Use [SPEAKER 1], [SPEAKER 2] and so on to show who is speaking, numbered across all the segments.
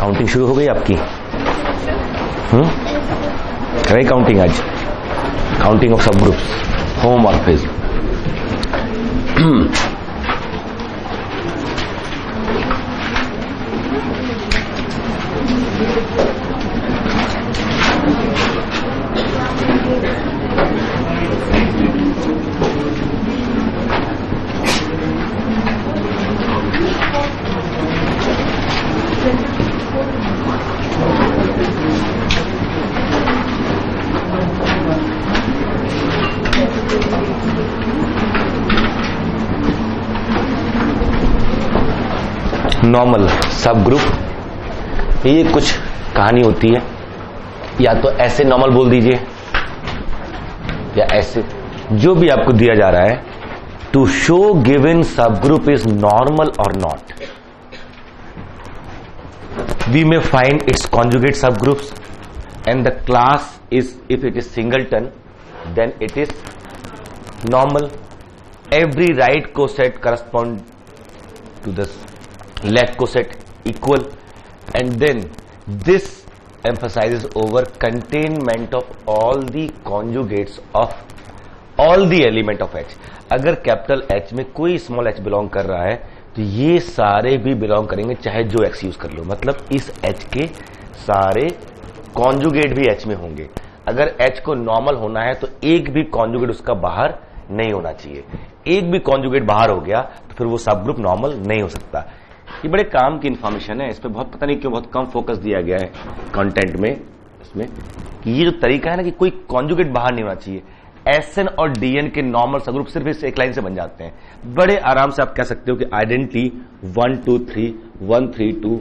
[SPEAKER 1] Counting शुरू हो गई आपकी? करें काउंटिंग आज, counting of sub groups, homomorphism. Normal सब ग्रुप, ये कुछ कहानी होती है, या तो ऐसे नॉर्मल बोल दीजिए या ऐसे, जो भी आपको दिया जा रहा है, to show given subgroup is normal और not, we may find its conjugate subgroups and the class is, if it is singleton then it is normal, every right coset correspond to the left coset equal, and then this emphasizes over containment of all the conjugates of all the element of H. अगर capital H में कोई small h belong कर रहा है तो ये सारे भी बिलोंग करेंगे, चाहे जो x यूज कर लो, मतलब इस H के सारे कॉन्जुगेट भी H में होंगे। अगर H को नॉर्मल होना है तो एक भी कॉन्जुगेट उसका बाहर नहीं होना चाहिए, एक भी कॉन्जुगेट बाहर हो गया तो फिर वो सब ग्रुप नॉर्मल नहीं हो सकता। ये बड़े काम की इंफॉर्मेशन है, इस पे बहुत पता नहीं क्यों बहुत कम फोकस दिया गया है कंटेंट में, इसमें कि ये जो तरीका है ना कि कोई कॉन्जुगेट बाहर नहीं होना चाहिए। एसएन और डीएन के नॉर्मल सब ग्रुप सिर्फ इस एक लाइन से बन जाते हैं। बड़े आराम से आप कह सकते हो कि identity 1 2 3 1 3 2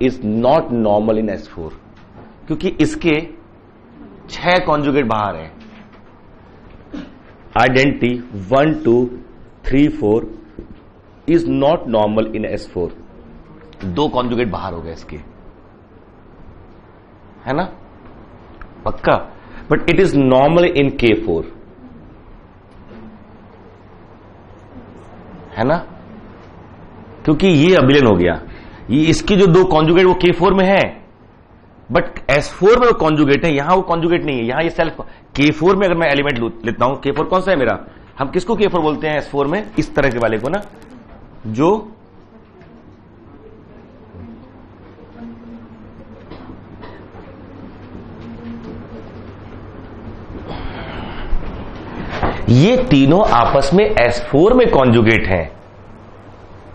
[SPEAKER 1] is not normal in S4, क्योंकि इसके 6 कॉन्जुगेट बाहर हैं। Identity 1 2 3 4 is not normal in S4, 2 conjugate बाहर हो गए इसके, है ना, पक्का। But it is normal in K4, है ना, क्योंकि ये अबिलियन हो गया। ये इसके जो 2 कॉन्जुगेट वो K4 में है, बट S4 में वो कॉन्जुगेट है, यहां वो कॉन्जुगेट नहीं है, यहां ये सेल्फ। K4 में अगर मैं एलिमेंट लेता हूं, K4 कौन सा है मेरा, हम किसको K4 बोलते हैं S4 में, इस तरह के वाले को ना, जो ये तीनों आपस में S4 में कॉन्जुगेट हैं,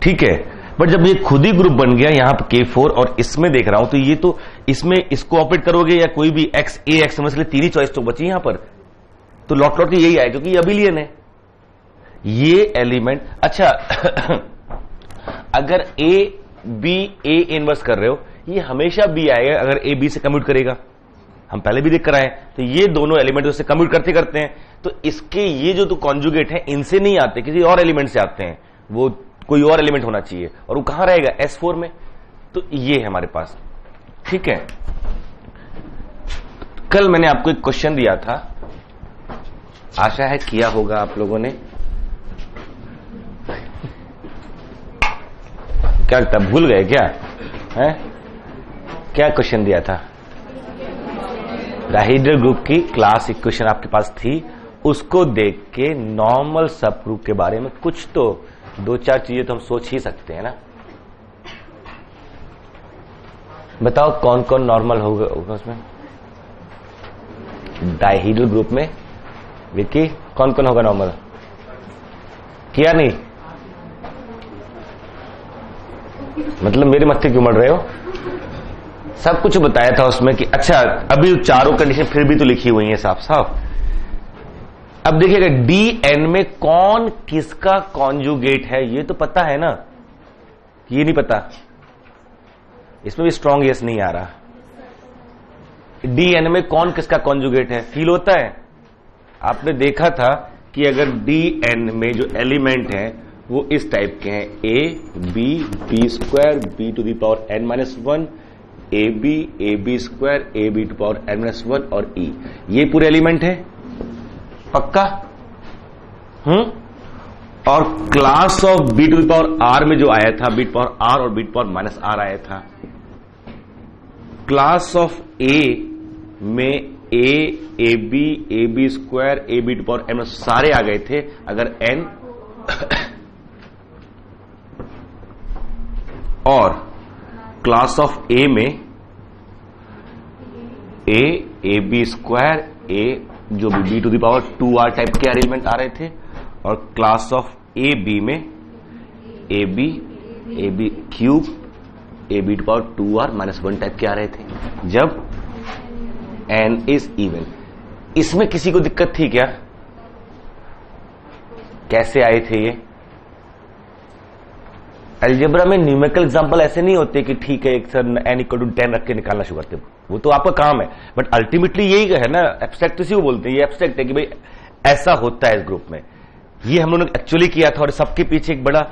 [SPEAKER 1] ठीक है। बट जब ये खुद ही ग्रुप बन गया यहां पर K4 और इसमें देख रहा हूं, तो ये तो इसमें इसको ऑपरेट करोगे या कोई भी X A X समझ ले, 3 ही चॉइस तो बची यहां पर, तो लॉट के यही आए क्योंकि ये अबिलियन है ये एलिमेंट। अच्छा अगर A B A इनवर्स कर रहे हो, ये हमेशा B आएगा अगर A B से कम्यूट करेगा, हम पहले भी देख कर आए। तो ये दोनों एलिमेंट उससे कम्यूट करते हैं, तो इसके ये जो तो कॉन्जुगेट है इनसे नहीं आते, किसी और एलिमेंट से आते हैं, वो कोई और एलिमेंट होना चाहिए, और वो कहां रहेगा S4 में। तो ये है हमारे पास, ठीक है। कल मैंने आपको एक क्वेश्चन दिया था, आशा है किया होगा आप लोगों ने, क्या तब भूल गए क्या है, क्या क्वेश्चन दिया था, डायहेड्रल ग्रुप की क्लास इक्वेशन आपके पास थी, उसको देख के नॉर्मल सब ग्रुप के बारे में कुछ तो 2-4 चीजें तो हम सोच ही सकते हैं ना। बताओ कौन कौन नॉर्मल होगा उसमें, डायहेड्रल ग्रुप में विकी कौन कौन होगा नॉर्मल, किया नहीं, मतलब मेरे मत्थे क्यों मर रहे हो, सब कुछ बताया था उसमें कि अच्छा अभी चारों कंडीशन फिर भी तो लिखी हुई है साफ साफ। अब देखिएगा डीएन में कौन किसका कॉन्जुगेट है ये तो पता है ना, ये नहीं पता, इसमें भी स्ट्रॉन्ग यस नहीं आ रहा। डीएन में कौन किसका कॉन्जुगेट है फील होता है, आपने देखा था कि अगर डीएन में जो एलिमेंट है वो इस टाइप के हैं, a b b square b to the power n minus 1, a B square A b to power n minus 1 और ई, ये पूरे एलिमेंट है पक्का। और class of b to the power r में जो आया था, बी टू पावर आर और b to power minus r आया था, क्लास ऑफ ए में a B square A b to power n सारे आ गए थे अगर एन और क्लास ऑफ ए में ए बी स्क्वायर ए जो भी b to the power 2r type के अरेंजमेंट आ रहे थे और क्लास ऑफ ए बी में a b cube a b to power 2r-1 type के आ रहे थे जब n इज इवन। इसमें किसी को दिक्कत थी क्या? कैसे आए थे ये? अलजेब्रा में न्यूमेरिकल एग्जांपल ऐसे नहीं होते कि ठीक है एक सर n इक्वल टू 10 रख के निकालना शुरू करते, वो तो आपका काम है, बट अल्टीमेटली यही है ना, एब्स्ट्रैक्ट इसी को बोलते हैं, ये एब्स्ट्रैक्ट है कि भाई ऐसा होता है इस ग्रुप में। ये हम लोगों ने एक्चुअली किया था और सबके पीछे एक बड़ा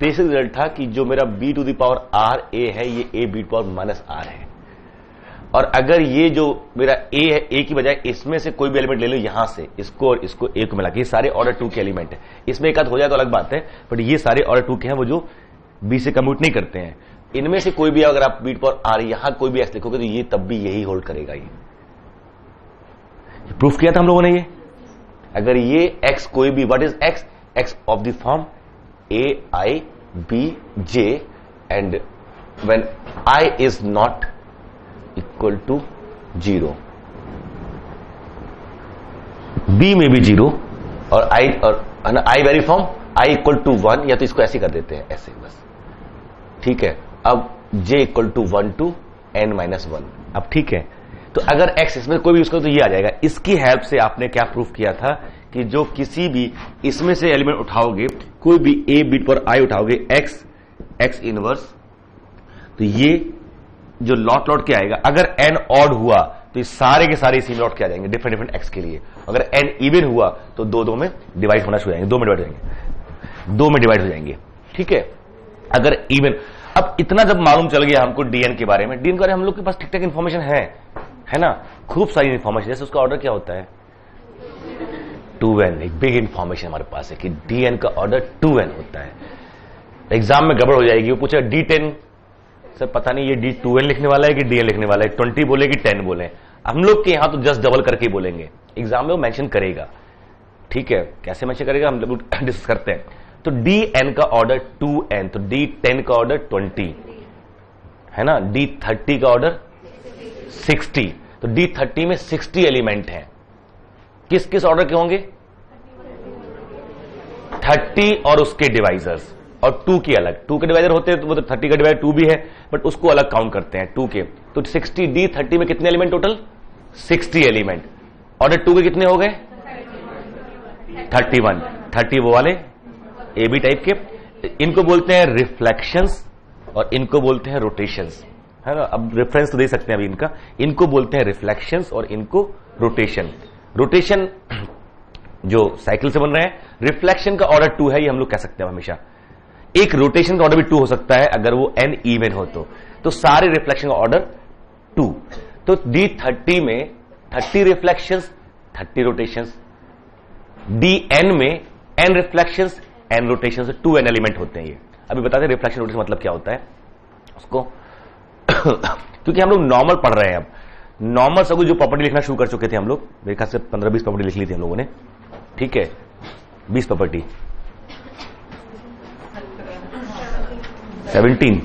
[SPEAKER 1] बेसिक रिजल्ट था कि जो मेरा b to the power r a है ये a b to power -r है, और अगर ये जो मेरा a है a की बजाय इसमें से कोई भी एलिमेंट ले लो यहां से इसको और इसको a को मिला के, ये सारे ऑर्डर 2 के एलिमेंट है, इसमें एक आध हो जाए तो अलग बात है, बट ये सारे ऑर्डर 2 के हैं वो जो b से कम्यूट नहीं करते हैं। इनमें से कोई भी अगर आप b टू पावर r यहां कोई भी x लिखोगे तो ये तब भी यही होल्ड करेगा। ये प्रूफ किया था हम लोगों ने। ये अगर ये x कोई भी, what is x? x of the form a I b j and when I is not equal to 0, b में भी 0 और I very form I equal to 1, या तो इसको ऐसे कर देते हैं ऐसे बस, ठीक है। अब j equal to 1 to n-1, अब ठीक है। तो अगर x इसमें कोई भी यूज करो तो ये आ जाएगा। इसकी हेल्प से आपने क्या प्रूफ किया था कि जो किसी भी इसमें से एलिमेंट उठाओगे, कोई भी a बीट पर i उठाओगे x इनवर्स, तो ये जो लॉट के आएगा, अगर n ऑड हुआ तो ये सारे के सारे इसी में लॉट के आ जाएंगे डिफरेंट x के लिए। अगर n इवन हुआ तो दो में डिवाइड होना शुरू हो जाएंगे, 2 में डिवाइड हो जाएंगे, 2 में डिवाइड हो जाएंगे, ठीक है। अगर इवन, अब इतना जब मालूम चल गया हमको dn के बारे में, dn के बारे में हम लोग के पास ठीक ठाक इन्फॉर्मेशन है ना, खूब सारी इन्फॉर्मेशन। जैसे उसका ऑर्डर क्या होता है 2n, एक बिग इन्फॉर्मेशन हमारे पास है कि dn का ऑर्डर 2n होता है। एग्जाम में गड़बड़ हो जाएगी, वो पूछा d10, सर पता नहीं ये d2n लिखने वाला है कि dn लिखने वाला है, 20 बोले कि 10 बोले। हम लोग के यहां तो जस्ट डबल करके ही बोलेंगे, एग्जाम में वो मेंशन करेगा, ठीक है। कैसे मेंशन करेगा हम लोग डिस्कस करते हैं। तो dn का ऑर्डर 2n, तो d10 का ऑर्डर 20 है ना, d30 का ऑर्डर 60, तो d30 में 60 एलिमेंट हैं। किस किस ऑर्डर के होंगे? 30 और उसके डिवाइजर्स, और 2 के अलग, 2 के डिवाइजर होते हैं तो वो तो 30 का डिवाइजर 2 भी है, बट उसको अलग काउंट करते हैं 2 के। तो 60 d30 में कितने एलिमेंट टोटल? 60 एलिमेंट। ऑर्डर 2 के कितने हो गए? 31, 30 वो वाले ए बी टाइप के, इनको बोलते हैं रिफ्लेक्शंस और इनको बोलते हैं रोटेशंस, है ना। अब रेफरेंस तो दे सकते हैं अभी इनका, इनको बोलते हैं रिफ्लेक्शंस और इनको रोटेशन। रोटेशन जो साइकिल से बन रहे हैं, रिफ्लेक्शन का ऑर्डर 2 है, ये हम लोग कह सकते हैं हमेशा। एक रोटेशन का ऑर्डर भी 2 हो सकता है अगर वो n इवन हो तो सारे रिफ्लेक्शन का ऑर्डर 2। तो d30 में 30 रिफ्लेक्शंस 30 रोटेशंस, dn में n reflections n rotations, 2n element होते हैं ये। अभी बताते हैं रिफ्लेक्शन रोटेशन मतलब क्या होता है उसको क्योंकि हम लोग नॉर्मल पढ़ रहे हैं। अब नॉर्मल सब जो प्रॉपर्टी लिखना शुरू कर चुके थे हम लोग, मेरे ख्याल से 15-20 प्रॉपर्टी लिख ली थी हम लोगों ने, ठीक है, 20 प्रॉपर्टी, 17,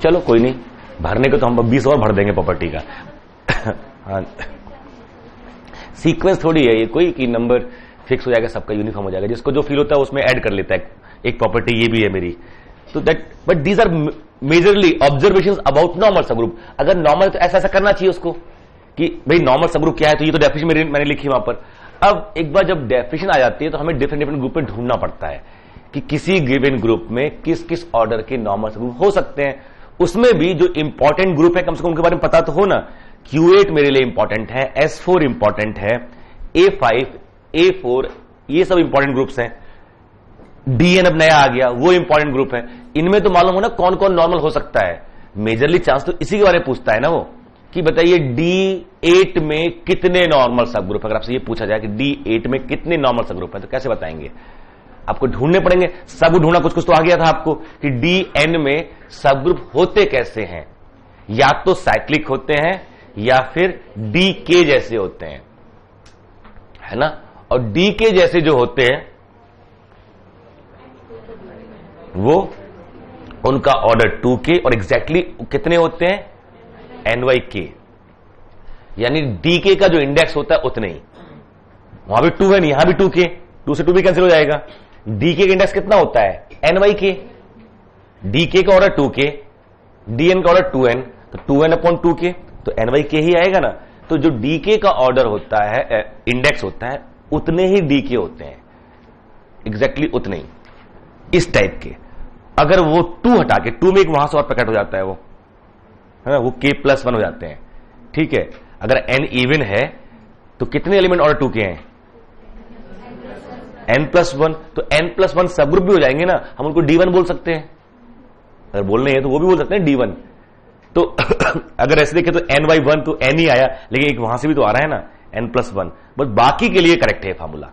[SPEAKER 1] चलो कोई नहीं, भरने को तो हम 20 और भर देंगे प्रॉपर्टी का हाँ, सीक्वेंस थोड़ी है ये कोई कि नंबर फिक्स हो जाएगा, सबका यूनिफॉर्म हो जाएगा, जिसको जो फील होता है उसमें ऐड कर लेता है एक प्रॉपर्टी, ये भी है मेरी। तो that, but these are majorly observations about normal subgroup. अगर नॉर्मल तो ऐसा करना चाहिए उसको कि भाई नॉर्मल सबग्रुप क्या है, तो ये तो डेफिनेशन मैंने लिखी वहां पर। अब एक बार जब डेफिनेशन आ जाती है तो हमें डिफरेंट ग्रुप में ढूंढना पड़ता है कि किसी गिवन ग्रुप में किस किस ऑर्डर के नॉर्मल सबग्रुप हो सकते हैं। उसमें भी जो इंपॉर्टेंट ग्रुप है कम से कम उनके बारे में पता तो हो ना। Q8 मेरे लिए इंपॉर्टेंट है, S4 इंपॉर्टेंट है, A5, A4 ये सब इंपॉर्टेंट ग्रुप्स हैं। DN अब नया आ गया, वो इंपॉर्टेंट ग्रुप है। इनमें तो मालूम हो ना कौन कौन नॉर्मल हो सकता है। मेजरली चांस तो इसी के बारे में पूछता है ना वो, कि बताइए D8 में कितने नॉर्मल सब ग्रुप। अगर आपसे ये पूछा जाए कि D8 में कितने नॉर्मल सब ग्रुप है तो कैसे बताएंगे? आपको ढूंढने पड़ेंगे। सब ढूंढना कुछ कुछ तो आ गया था आपको कि DN में सब ग्रुप होते कैसे हैं। या तो साइक्लिक होते हैं या फिर डीके जैसे होते हैं, है ना। और डीके जैसे जो होते हैं वो उनका ऑर्डर 2k और एग्जैक्टली कितने होते हैं, ny-k, यानी डीके का जो इंडेक्स होता है उतने ही, वहां भी 2 है नहीं, यहां भी 2k, 2 से 2 भी कैंसिल हो जाएगा। डीके का इंडेक्स कितना होता है, ny-k, डीके का ऑर्डर 2k, dn का ऑर्डर 2n, तो 2n/2k, तो ny-k ही आएगा ना। तो जो डीके का ऑर्डर होता है, इंडेक्स होता है, उतने ही डीके होते हैं, एग्जैक्टली उतने ही, इस टाइप के। अगर वो 2 हटा के 2 में एक वहां से और प्रकट हो जाता है, वो है ना, वो k+1 हो जाते हैं, ठीक है। अगर n इवन है तो कितने एलिमेंट ऑर्डर 2 के हैं, n+1, तो n+1 सब ग्रुप भी हो जाएंगे ना, हम उनको d1 बोल सकते हैं, अगर बोलने हैं तो वो भी बोल सकते हैं d1। तो अगर ऐसे देखें तो n/1 तो n ही आया, लेकिन एक वहां से भी तो आ रहा है ना, n+1, बस बाकी के लिए करेक्ट है फार्मूला।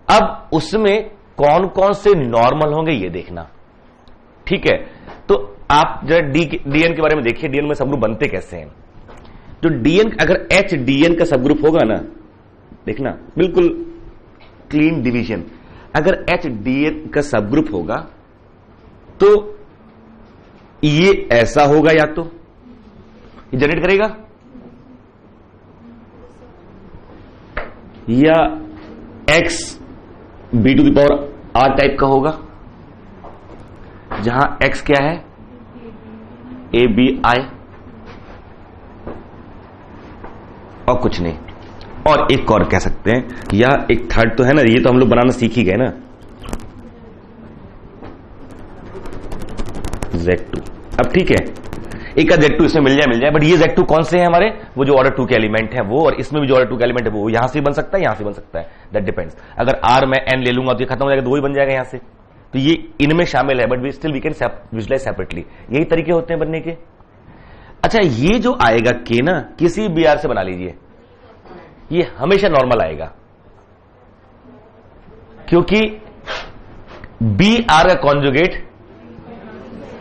[SPEAKER 1] अब उसमें कौन कौन से नॉर्मल होंगे ये देखना, ठीक है। तो आप जरा dn के बारे में देखिए, dn में सब ग्रुप बनते कैसे हैं। तो dn, अगर h dn का सब ग्रुप होगा ना, देखना बिल्कुल क्लीन डिवीजन, अगर h dn का सब ग्रुप होगा तो ये ऐसा होगा, या तो ये जनरेट करेगा, या x b⁴ टाइप का होगा, जहां x क्या है, abi, और कुछ नहीं। और एक और कह सकते हैं, या एक थर्ड तो है ना, ये तो हम लोग बनाना सीख ही गए ना, Z2। अब ठीक है, एक का Z2 इसमें मिल जाए, बट ये Z2 कौन से हैं हमारे, वो जो ऑर्डर 2 के एलिमेंट है वो, और इसमें भी जो ऑर्डर 2 के एलिमेंट है वो यहां से बन सकता है, यहां से बन सकता है, दैट डिपेंड्स। अगर R मैं n ले लूंगा तो ये खत्म हो जाएगा, तो वही बन जाएगा यहां से, तो ये इनमें शामिल है, but we still we can visualise separately. यही तरीके होते हैं बनने के। अच्छा, ये जो आएगा k ना, किसी भी R से बना लीजिए, ये हमेशा नॉर्मल आएगा, क्योंकि BR का कॉन्जुगेट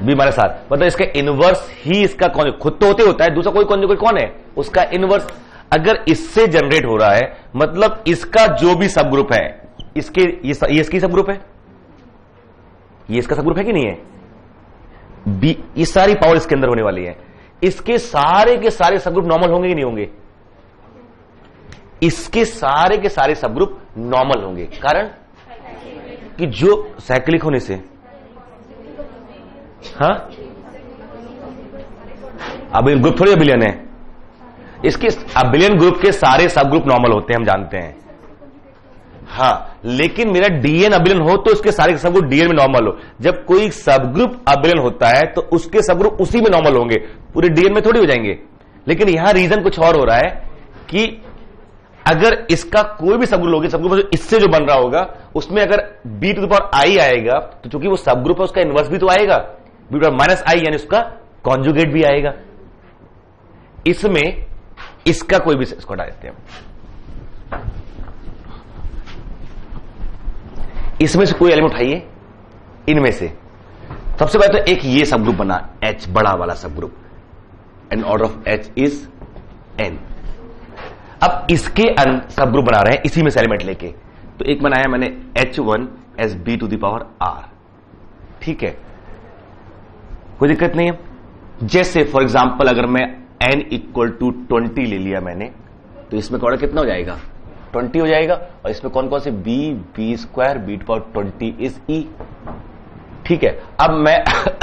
[SPEAKER 1] B हमारे साथ, मतलब इसका इनवर्स ही इसका कॉन्जुगेट खुद तो होता है, दूसरा कोई कॉन्जुगेट कौन है, उसका इनवर्स। अगर इससे जनरेट हो रहा है, मतलब इसका जो भी सब ग्रुप है, इसके ये इसकी सब ग्रुप है, ये इसका सब ग्रुप है कि नहीं है, B, ये सारी पावर इसके अंदर होने वाली है। इसके सारे के सारे सब ग्रुप नॉर्मल होंगे कि नहीं होंगे, इसके सारे के सारे सब ग्रुप नॉर्मल होंगे, कारण कि जो साइक्लिक होने से, हाँ, अब ग्रुप थोड़ी अबिलियन है, इसके अबिलियन ग्रुप के सारे सब ग्रुप नॉर्मल होते हैं, हम जानते हैं, हाँ। लेकिन मेरा डीएन अबिलियन हो तो इसके सारे सब ग्रुप डीएन में नॉर्मल हो। जब कोई सब ग्रुप अबिलियन होता है तो उसके सब ग्रुप उसी में नॉर्मल होंगे, पूरे डीएन में थोड़ी हो जाएंगे। लेकिन यहां रीजन कुछ और हो रहा है कि अगर इसका कोई भी सब ग्रुप होगा, सब ग्रुप इससे जो बन रहा होगा उसमें अगर b⁴i आएगा, तो चूंकि वो सब ग्रुप है उसका इनवर्स भी तो आएगा, b⁻i, यानी उसका कॉन्जुगेट भी आएगा। इसमें इसका कोई भी, इसको हटा देते हैं, इसमें से कोई एलिमेंट उठाइए, इनमें से सबसे पहले तो एक ये सब ग्रुप बना, H बड़ा वाला सब group, and order of H is n। अब इसके सब ग्रुप बना रहे हैं इसी में से एलिमेंट लेके, तो एक बनाया मैंने H1 as b⁴r, ठीक है, कोई दिक्कत नहीं है। जैसे फॉर एग्जांपल अगर मैं n = 20 ले लिया मैंने, तो इसमें ऑर्डर कितना हो जाएगा, 20 हो जाएगा। और इसमें कौन कौन से b² b⁻20 इज e, ठीक है। अब मैं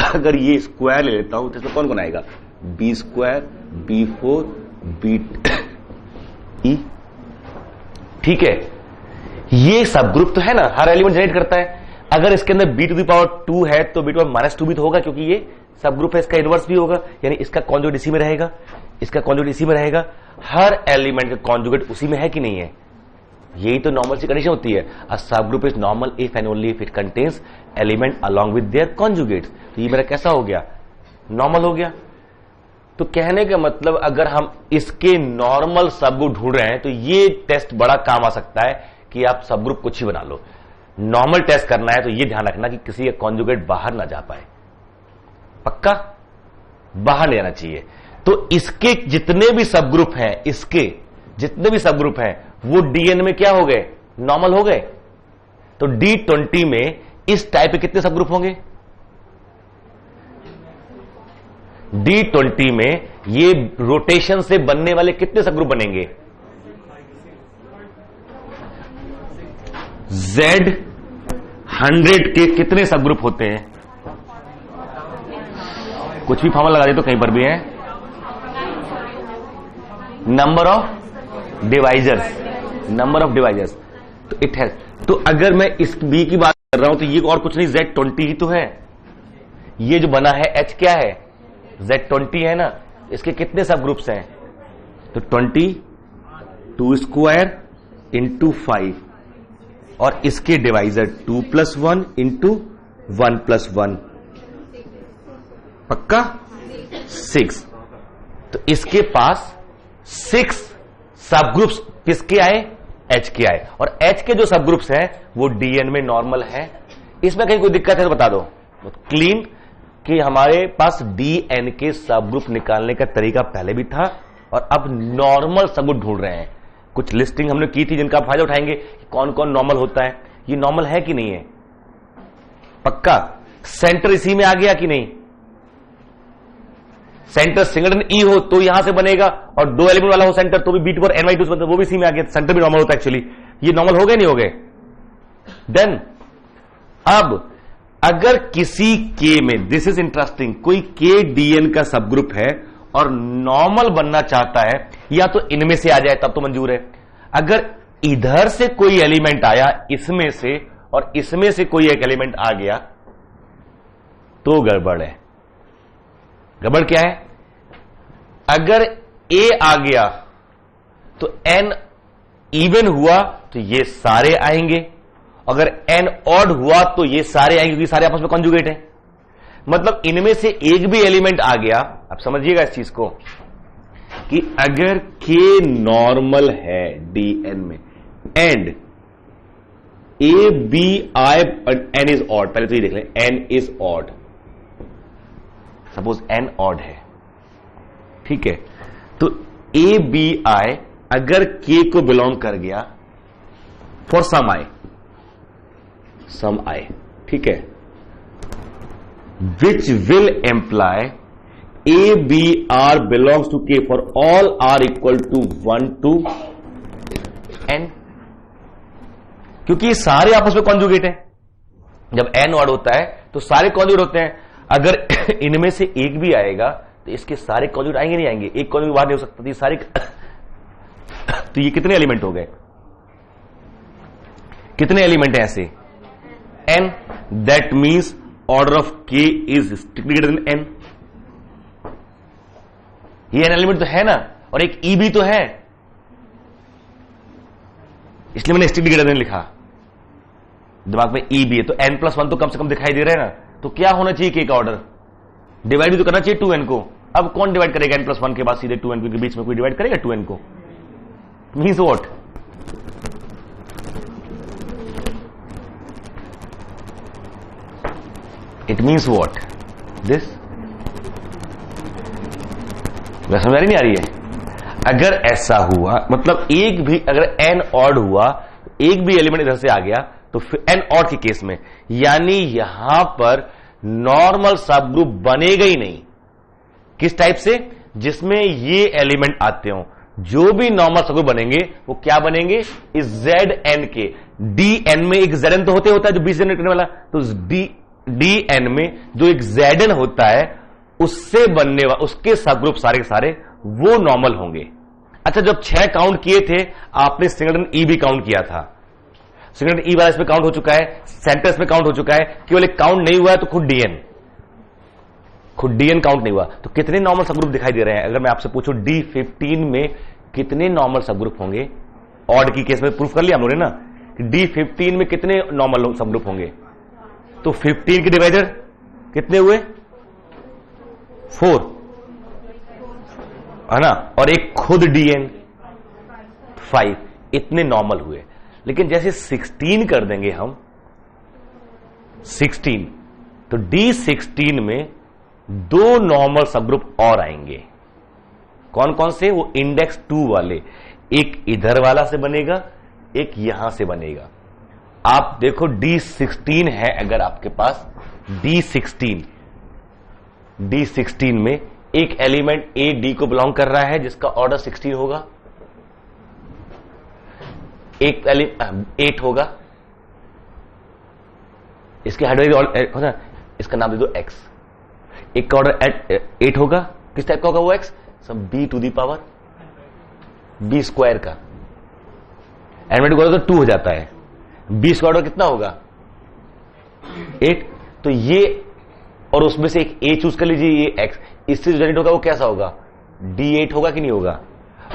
[SPEAKER 1] अगर ये स्क्वायर ले लेता हूं तो इसमें कौन कौन आएगा, b² b4 b e, ठीक है। ये सब ग्रुप तो है ना, हर एलिमेंट जनरेट करता है। अगर इसके अंदर b⁻2 है तो b⁻2 भी तो होगा, क्योंकि ये सब ग्रुप है, इसका इनवर्स भी होगा, यानी इसका कॉन्जुगेट इसी में रहेगा, इसका कॉन्जुगेट इसी में रहेगा। हर एलिमेंट का कॉन्जुगेट उसी में है कि नहीं है, यही तो नॉर्मल सी कंडीशन होती है। अ सब group is normal if and only if it contains element along with their conjugates. तो ये मेरा कैसा हो गया, नॉर्मल हो गया। तो कहने का मतलब अगर हम इसके नॉर्मल सब ग्रुप ढूंढ रहे हैं तो ये टेस्ट बड़ा काम आ सकता है कि आप सब ग्रुप कुछ ही बना लो। नॉर्मल टेस्ट करना है तो ये ध्यान रखना कि किसी का कॉन्जुगेट बाहर ना जा पाए, पक्का। बाहर ले आना चाहिए। तो इसके जितने भी सब ग्रुप हैं, इसके जितने भी सब ग्रुप हैं वो डीएन में क्या हो गए? नॉर्मल हो गए। तो D20 में इस टाइप के कितने सब ग्रुप होंगे? D20 में ये रोटेशन से बनने वाले कितने सब ग्रुप बनेंगे? Z100 के कितने सब ग्रुप होते हैं? कुछ भी फॉर्मूला लगा दे तो कहीं पर भी है। Number of divisors, number of divisors. तो इट हैज, तो अगर मैं इस बी की बात कर रहा हूं तो ये और कुछ नहीं, Z20 ही तो है। ये जो बना है H क्या है? Z20 है ना। इसके कितने सब ग्रुप्स हैं? तो 20 2 स्क्वायर इंटू 5 और इसके डिवाइजर 2 + 1 इंटू 1 + 1 पक्का 6। तो इसके पास 6 सब ग्रुप्स किसके आए? H के आए। और H के जो सब ग्रुप्स हैं वो डीएन में नॉर्मल है। इसमें कहीं कोई दिक्कत है तो बता दो। क्लीन कि हमारे पास डीएन के सब ग्रुप निकालने का तरीका पहले भी था और अब नॉर्मल सब ग्रुप ढूंढ रहे हैं। कुछ लिस्टिंग हमने की थी जिनका फायदा उठाएंगे, कौन कौन नॉर्मल होता है। ये नॉर्मल है कि नहीं है? पक्का। सेंटर इसी में आ गया कि नहीं? सेंटर सिंगल ई हो तो यहां से बनेगा और 2 एलिमेंट वाला हो सेंटर तो भी बीट पर NY2 से बनता है, वो भी इसी में आ गया। सेंटर भी नॉर्मल होता है एक्चुअली। ये नॉर्मल हो गए नहीं हो गए? देन अब अगर किसी के में, दिस इज इंटरेस्टिंग, कोई के डीएन का सब ग्रुप है और नॉर्मल बनना चाहता है, या तो इनमें से आ जाए तब तो मंजूर है। अगर इधर से कोई एलिमेंट आया इसमें से और इसमें से कोई एक एलिमेंट आ गया तो गड़बड़ है। गड़बड़ क्या है? अगर ए आ गया तो एन इवन हुआ तो ये सारे आएंगे, अगर एन ऑड हुआ तो ये सारे आएंगे क्योंकि सारे आपस में कॉन्जुगेट हैं। मतलब इनमें से एक भी एलिमेंट आ गया, अब समझिएगा इस चीज को, कि अगर के नॉर्मल है डीएन में and a b i n is odd, पहले तो ये देख लें n is odd, suppose n odd है, ठीक है, तो ए बी आई अगर के को बिलोंग कर गया फॉर सम आई, ठीक है, which will imply A B R belongs to K for all R equal to 1 to n, क्योंकि ये सारे आपस में कॉन्जुगेट हैं। जब n ऑड होता है तो सारे कॉन्जुगेट होते हैं। अगर इनमें से एक भी आएगा तो इसके सारे कॉन्जुगेट आएंगे नहीं आएंगे? एक कॉन्जुगेट बाहर नहीं हो सकता, तो ये सारे तो ये कितने एलिमेंट हो गए? कितने एलिमेंट हैं ऐसे? n, that means order of k is strictly greater than n। ये n एलिमेंट तो है ना, और एक e भी तो है, इसलिए मैंने स्ट्रिक्टली ग्रेटर देन लिखा। दिमाग में e भी है तो n+1 तो कम से कम दिखाई दे रहा है ना। तो क्या होना चाहिए k का ऑर्डर? डिवाइड भी तो करना चाहिए 2n को। अब कौन डिवाइड करेगा n+1 के बाद सीधे 2n के बीच में कोई डिवाइड करेगा 2n को? Means what? It means what? This समझ नहीं आ रही है। अगर ऐसा हुआ मतलब एक भी अगर n ऑड हुआ, एक भी एलिमेंट इधर से आ गया तो फिर n ऑड के केस में, यानी यहां पर नॉर्मल सब ग्रुप बनेगा ही नहीं। किस टाइप से? जिसमें ये एलिमेंट आते हो। जो भी नॉर्मल सब ग्रुप बनेंगे वो क्या बनेंगे? इस Zn के। Dn में एक Zn तो होता है जो 20 जनरेट करने वाला, तो Dn में जो एक Zn होता है उससे बनने वाला, उसके सब ग्रुप सारे के सारे वो नॉर्मल होंगे। अच्छा, जब 6 काउंट किए थे आपने सिंगलटन ई भी काउंट किया था। सिंगलटन ई वाला इसमें काउंट हो चुका है, सेंटर इसमें काउंट हो चुका है, केवल एक काउंट नहीं हुआ है तो खुद डीएन काउंट नहीं हुआ। तो कितने नॉर्मल सब ग्रुप दिखाई दे रहे हैं? अगर मैं आपसे पूछूं D15 में कितने नॉर्मल सब ग्रुप होंगे? ऑड की केस में प्रूफ कर लिया हम लोगों ने ना कि D15 में कितने नॉर्मल सब ग्रुप होंगे। तो 15 के डिवाइजर कितने हुए? 4 है ना, और एक खुद डीएन 5, इतने नॉर्मल हुए। लेकिन जैसे 16 कर देंगे हम 16, तो D16 में दो नॉर्मल सब ग्रुप और आएंगे। कौन कौन से? वो इंडेक्स 2 वाले, एक इधर वाला से बनेगा, एक यहां से बनेगा। आप देखो D16 है अगर आपके पास, D16 में एक एलिमेंट ए डी को बिलोंग कर रहा है जिसका ऑर्डर 16 होगा, एक एलिमेंट 8 होगा, इसके हाइड्रोजन इसका नाम दे दो x, एक का ऑर्डर 8 होगा, किस टाइप का होगा वो x? सब b to the power b square का, एलिमेंट का तो 2 हो जाता है, b का ऑर्डर कितना होगा? 8। तो ये और उसमें से एक a चूज कर लीजिए, ये x, इससे जो जनरेट होगा वो कैसा होगा? D8 होगा कि नहीं होगा?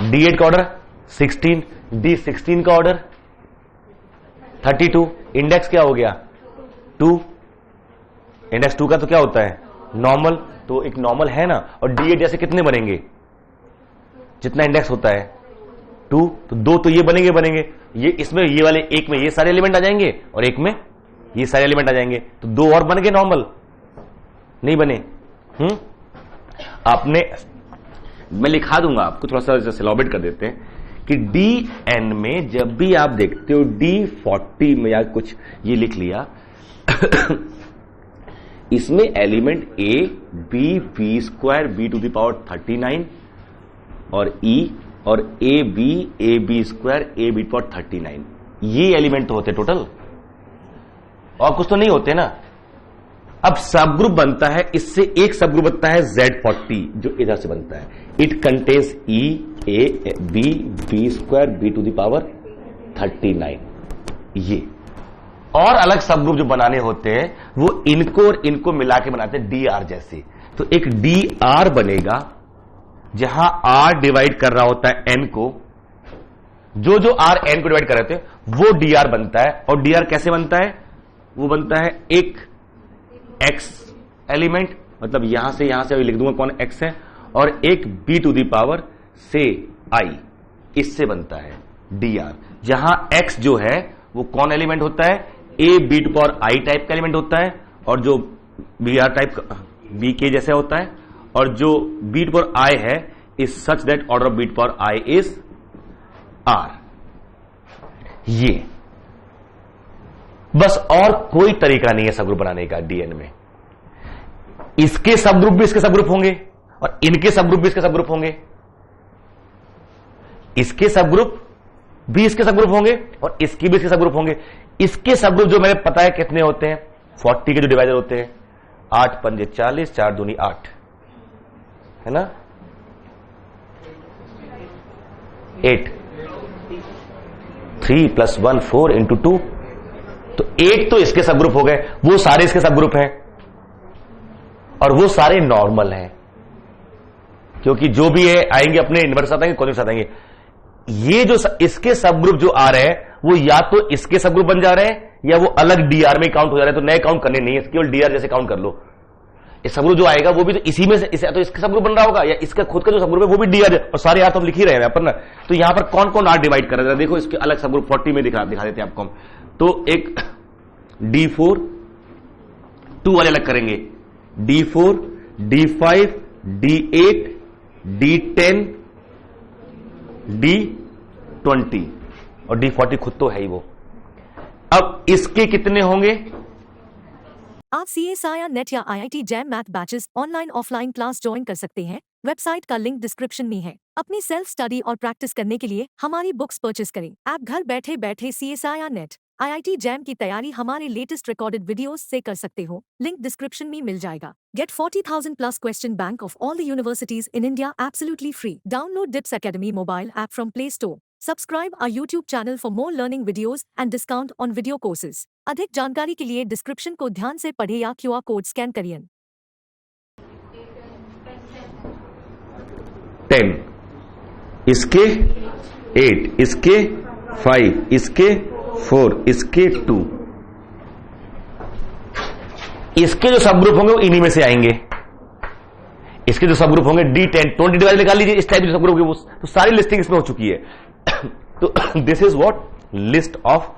[SPEAKER 1] D8 का ऑर्डर 16, D16 का ऑर्डर 32, इंडेक्स क्या हो गया? 2। इंडेक्स 2 का तो क्या होता है? नॉर्मल, तो एक नॉर्मल है ना। और D8 जैसे कितने बनेंगे? जितना इंडेक्स होता है 2, तो 2 तो ये बनेंगे, ये इसमें ये वाले एक में ये सारे एलिमेंट आ जाएंगे और एक में ये सारे एलिमेंट आ जाएंगे, तो 2 और बन गए नॉर्मल, नहीं बने? आपने, मैं लिखा दूंगा आपको, थोड़ा सा जैसे एलॉबरेट कर देते हैं कि Dn में जब भी आप देखते हो D40 में या कुछ ये लिख लिया इसमें element A, B, B square, B to the power 39 और E और A B square, A B to power 39, ये एलिमेंट तो होते टोटल, और कुछ तो नहीं होते ना। अब सब ग्रुप बनता है, इससे एक सब ग्रुप बनता है Z40 जो इधर से बनता है, it contains E, A, B square, B to the power 39। ये और अलग सब ग्रुप जो बनाने होते हैं वो इनको और इनको मिला के बनाते हैं DR जैसे। तो एक DR बनेगा जहां R डिवाइड कर रहा होता है N को, जो R N को डिवाइड कर रहे थे वो DR बनता है। और DR कैसे बनता है? वो बनता है एक X एलिमेंट, मतलब यहां से लिख दूंगा कौन X है, और एक B टू दी पावर से I, इससे बनता है DR, जहां X जो है वो कौन एलिमेंट होता है? A B to power I type का एलिमेंट होता है, और जो BR टाइप का B के जैसा होता है, और जो B टू पावर I है is such that order of B to power I is R। ये बस, और कोई तरीका नहीं है सब ग्रुप बनाने का DN में। इसके सब ग्रुप भी इसके सब ग्रुप होंगे, और इनके सब ग्रुप भी इसके सब ग्रुप होंगे, इसके सब ग्रुप भी इसके सब ग्रुप होंगे, और इसके भी इसके सब ग्रुप होंगे। इसके सब ग्रुप जो मैंने पता है कितने होते हैं, 40 के जो डिवाइजर होते हैं, 8 पंजे 40, 4 दूनी 8, है ना? 8, 3 + 1 4 × 2, तो 8 तो इसके सब ग्रुप हो गए, वो सारे इसके सब ग्रुप हैं, और वो सारे नॉर्मल हैं, क्योंकि जो भी है आएंगे अपने इनवर्स आएंगे, कॉन्वेक्स आएंगे। ये जो इसके सब ग्रुप जो आ रहे हैं वो या तो इसके सब ग्रुप बन जा रहे हैं या वो अलग DR में काउंट हो जा रहे हैं, तो नए काउंट करने नहीं है, केवल DR जैसे काउंट कर लो। इस सब ग्रुप जो आएगा वो भी तो इसी में से, तो इसके सब ग्रुप बन रहा होगा, या इसका खुद का जो सब ग्रुप है वो भी DR है, और सारे R तो हम लिख ही रहे हैं यहाँ पर ना। तो यहां पर कौन कौन R डिवाइड कर रहे हैं देखो, इसके अलग सब ग्रुप 40 में दिखा देते हैं आपको। तो एक D4 2 वाले अलग करेंगे, D4, D5, D8, D10, D20 और D40 खुद तो है ही वो। अब इसके कितने होंगे?
[SPEAKER 2] आप CSIR नेट या IIT jam math batches online offline class join कर सकते हैं। वेबसाइट का लिंक डिस्क्रिप्शन में है। अपनी सेल्फ स्टडी और प्रैक्टिस करने के लिए हमारी बुक्स परचेस करें। आप घर बैठे बैठे CSIR नेट IIT जैम की तैयारी हमारे लेटेस्ट रिकॉर्डेड वीडियोस से कर सकते हो। लिंक डिस्क्रिप्शन में मिल जाएगा। Get 40,000 plus question bank of all the universities in India absolutely free. Download DIPS Academy mobile app from Play Store. Subscribe our YouTube channel for more learning videos and discount on video courses. अधिक जानकारी के लिए description को ध्यान से पढ़े या QR code scan करिए।
[SPEAKER 1] 10, इसके 8, इसके 5, इसके 4, इसके 2, इसके जो सब ग्रुप होंगे वो इन्हीं में से आएंगे। इसके जो सब ग्रुप होंगे D10 20 डिवाइड निकाल लीजिए, इस टाइप के सब ग्रुप के वो तो सारी लिस्टिंग इसमें हो चुकी है। तो this is what least of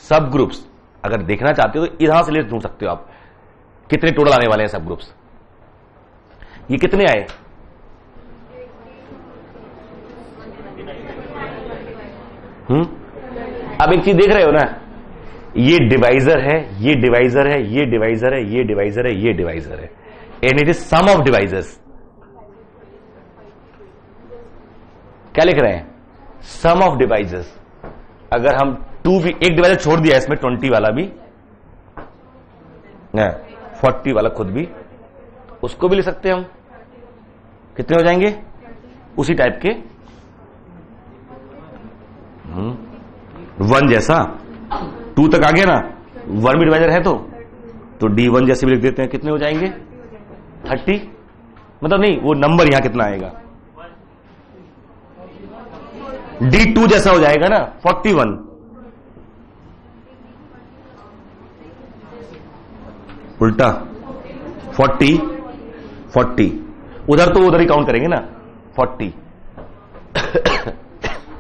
[SPEAKER 1] sub groups. अगर देखना चाहते हो तो इधर से लिस्ट ढूंढ सकते हो आप कितने टोटल आने वाले हैं सब ग्रुप्स। ये कितने आए? अब एक चीज देख रहे हो ना, ये डिवाइजर है, ये डिवाइजर है, ये डिवाइजर है, ये डिवाइजर है, ये डिवाइजर है, and it is sum of divisors. क्या लिख रहे हैं? Sum of divisors. अगर हम 2 भी, एक डिवाइजर छोड़ दिया इसमें 20 वाला भी, 40 वाला खुद भी, उसको भी ले सकते हैं हम। कितने हो जाएंगे? उसी टाइप के 1 जैसा 2 तक आ गया ना, 1 भी डिवाइजर है तो D1 जैसे भी लिख देते हैं। कितने हो जाएंगे? 30, मतलब नहीं, वो नंबर यहां कितना आएगा? D2 जैसा हो जाएगा ना, 41। उल्टा 40 40, उधर तो उधर ही काउंट करेंगे ना 40।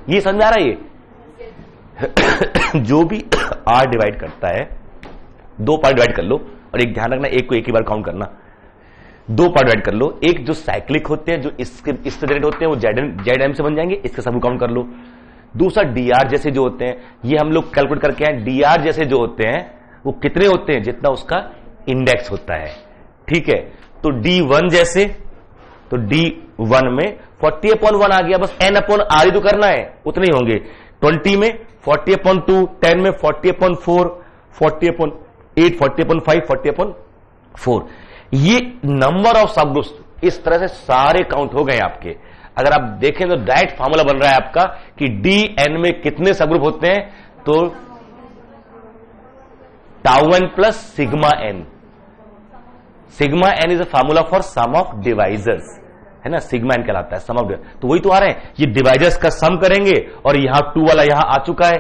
[SPEAKER 1] ये समझ आ रहा है? ये जो भी R डिवाइड करता है, 2 पार्ट डिवाइड कर लो, और एक ध्यान रखना, एक को एक ही बार काउंट करना। 2 पार्ट डिवाइड कर लो, एक जो साइक्लिक होते हैं, जो इससे जनरेट होते हैं, वो जेड से बन जाएंगे, इसके सब काउंट कर लो। दूसरा DR जैसे जो होते हैं, ये हम लोग कैलकुलेट करके आए, DR जैसे जो होते हैं वो कितने होते हैं? जितना उसका इंडेक्स होता है, ठीक है। तो D1 जैसे, तो D1 में 40/1 आ गया, बस N/R ही तो करना है, उतने ही होंगे। 20 में 40/2, 10 में 40/4, 40/8, 40/5, 40/4। ये नंबर ऑफ सब ग्रुप्स इस तरह से सारे काउंट हो गए आपके। अगर आप देखें तो डायरेक्ट फॉर्मूला बन रहा है आपका कि DN में कितने सब ग्रुप होते हैं, तो τN plus sigma N। Sigma N is a formula for sum of divisors, है ना, सिग्मा N कहलाता है सम ऑफ। तो वही तो आ रहे हैं, ये डिवाइजर्स का सम करेंगे, और यहां 2 वाला यहां आ चुका है,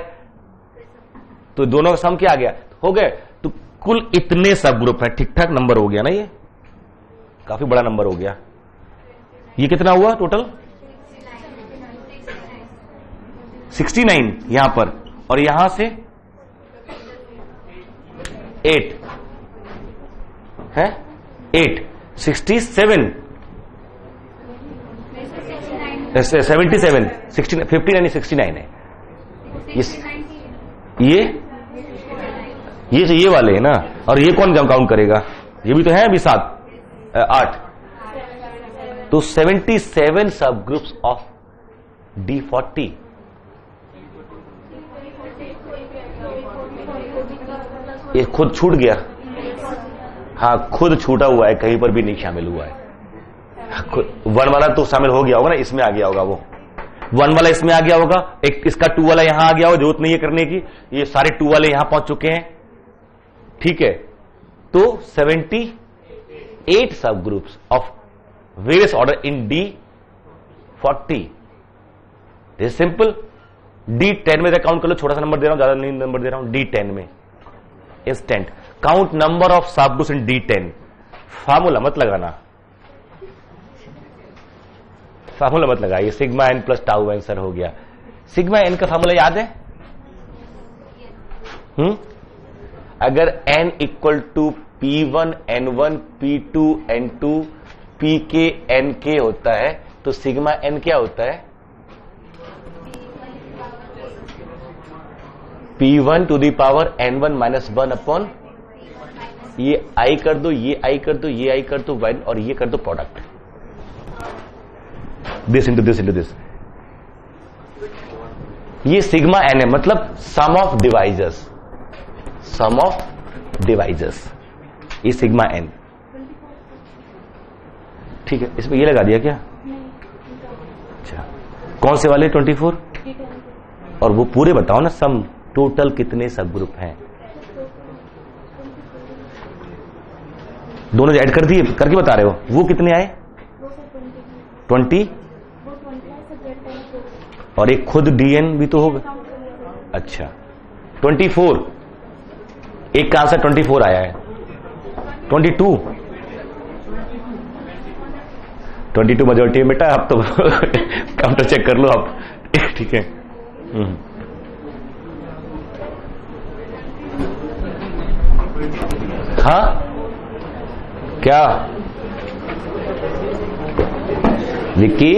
[SPEAKER 1] तो दोनों का सम क्या आ गया? हो गए। तो कुल इतने सब ग्रुप है, ठीक ठाक नंबर हो गया ना, ये काफी बड़ा नंबर हो गया। ये कितना हुआ टोटल? 69 यहां पर, और यहां से 8 है, 8 67 77 69 59 69 है। ये वाले है ना, और ये कौन काउंट करेगा? ये भी तो है अभी 8। तो 77 सब ग्रुप्स ऑफ D40। ये खुद छूट गया, हाँ खुद छूटा हुआ है, कहीं पर भी नहीं शामिल हुआ है। 1 वाला तो शामिल हो गया होगा ना, इसमें आ गया होगा, वो 1 वाला इसमें आ गया होगा, एक इसका 2 वाला यहां आ गया होगा, जरूरत नहीं है करने की, ये सारे 2 वाले यहां पहुंच चुके हैं, ठीक है। तो 78 सब groups of various order in D40। This simple. D10 में काउंट कर लो, छोटा सा नंबर दे रहा हूं, ज्यादा नहीं नंबर दे रहा हूं। D10 में instant count number of sub groups in D10। Formula मत लगाना, फार्मूला मत लगाइए। Sigma N plus tau N sir हो गया। सिग्मा N का फार्मूला याद है? अगर N equal to P1 N1 P2 N2 Pk Nk होता है, तो सिग्मा N क्या होता है? P1 to the power N1 minus 1 upon, ये I कर दो, ये I कर दो, ये I कर दो 1, और ये कर दो product, this into this into this. ये सिग्मा N है, मतलब sum of divisors, sum of divisors, ये सिग्मा N। ठीक है, इसमें ये लगा दिया क्या? अच्छा, कौन से वाले? 24। और वो पूरे बताओ ना, सम टोटल कितने सब ग्रुप हैं? दोनों ऐड कर दिए, करके बता रहे हो। वो कितने आए? 20, और एक खुद DN भी तो होगा। अच्छा 24, एक का आंसर 24 आया है। 22 मेजोरिटी है बेटा, अब तो काउंटर चेक कर लो आप, ठीक है। हाँ क्या विक्की,